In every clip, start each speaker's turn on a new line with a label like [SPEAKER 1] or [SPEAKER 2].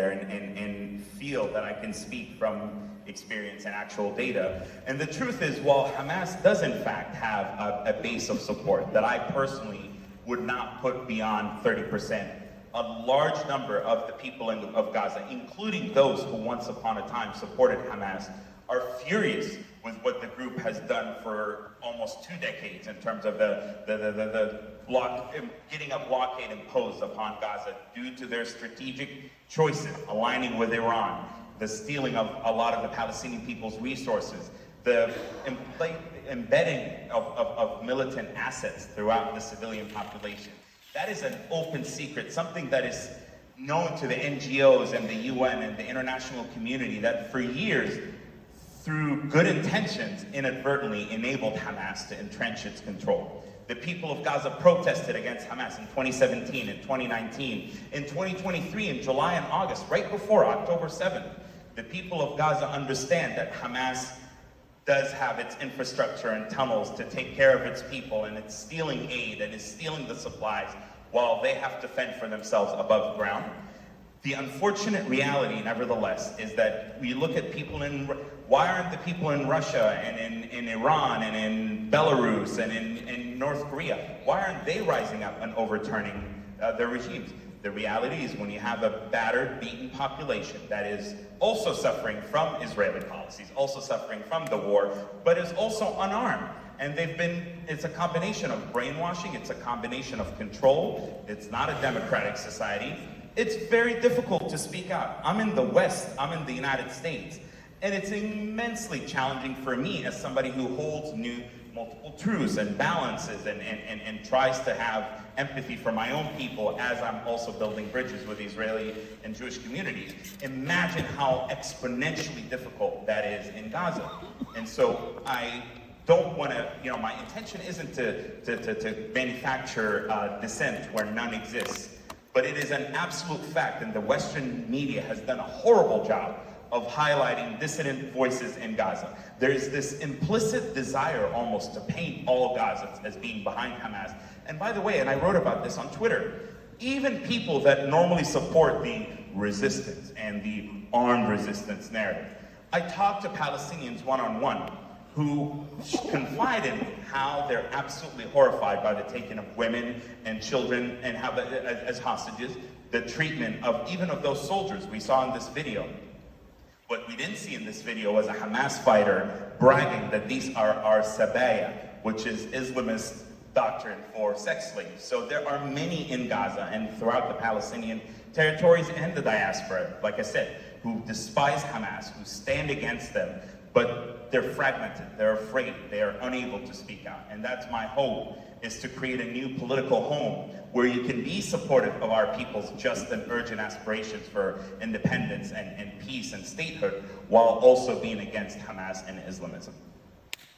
[SPEAKER 1] there and feel that I can speak from experience and actual data. And the truth is, while Hamas does in fact have a base of support that I personally would not put beyond 30%, a large number of the people of Gaza, including those who once upon a time supported Hamas, are furious with what the group has done for almost 2 decades in terms of getting a blockade imposed upon Gaza due to their strategic choices, aligning with Iran, the stealing of a lot of the Palestinian people's resources, the embedding of militant assets throughout the civilian population. That is an open secret, something that is known to the NGOs and the UN and the international community, that for years, through good intentions, inadvertently enabled Hamas to entrench its control. The people of Gaza protested against Hamas in 2017 and 2019. In 2023, in July and August, right before October 7th, the people of Gaza understand that Hamas does have its infrastructure and tunnels to take care of its people, and it's stealing aid and is stealing the supplies while they have to fend for themselves above ground. The unfortunate reality, nevertheless, is that we look at people why aren't the people in Russia and in Iran and in Belarus and in North Korea, why aren't they rising up and overturning their regimes? The reality is, when you have a battered, beaten population that is also suffering from Israeli policies, also suffering from the war, but is also unarmed, and it's a combination of brainwashing, it's a combination of control, it's not a democratic society, it's very difficult to speak out. I'm in the West, I'm in the United States, and it's immensely challenging for me as somebody who holds multiple truths and balances and tries to have empathy for my own people as I'm also building bridges with Israeli and Jewish communities. Imagine how exponentially difficult that is in Gaza. And so I don't want to, my intention isn't to manufacture dissent where none exists, but it is an absolute fact, and the Western media has done a horrible job of highlighting dissident voices in Gaza. There is this implicit desire almost to paint all Gazans as being behind Hamas. And by the way, and I wrote about this on Twitter, even people that normally support the resistance and the armed resistance narrative, I talked to Palestinians one-on-one who confide in me how they're absolutely horrified by the taking of women and children and how as hostages, the treatment of even of those soldiers we saw in this video. What we didn't see in this video was a Hamas fighter bragging that these are our sabaya, which is Islamist doctrine for sex slaves. So there are many in Gaza and throughout the Palestinian territories and the diaspora, like I said, who despise Hamas, who stand against them, but they're fragmented, they're afraid, they are unable to speak out. And that's my hope, is to create a new political home where you can be supportive of our people's just and urgent aspirations for independence and peace and statehood, while also being against Hamas and Islamism.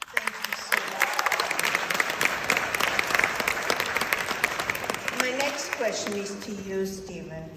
[SPEAKER 2] Thank you so much. My next question is to you, Stephen.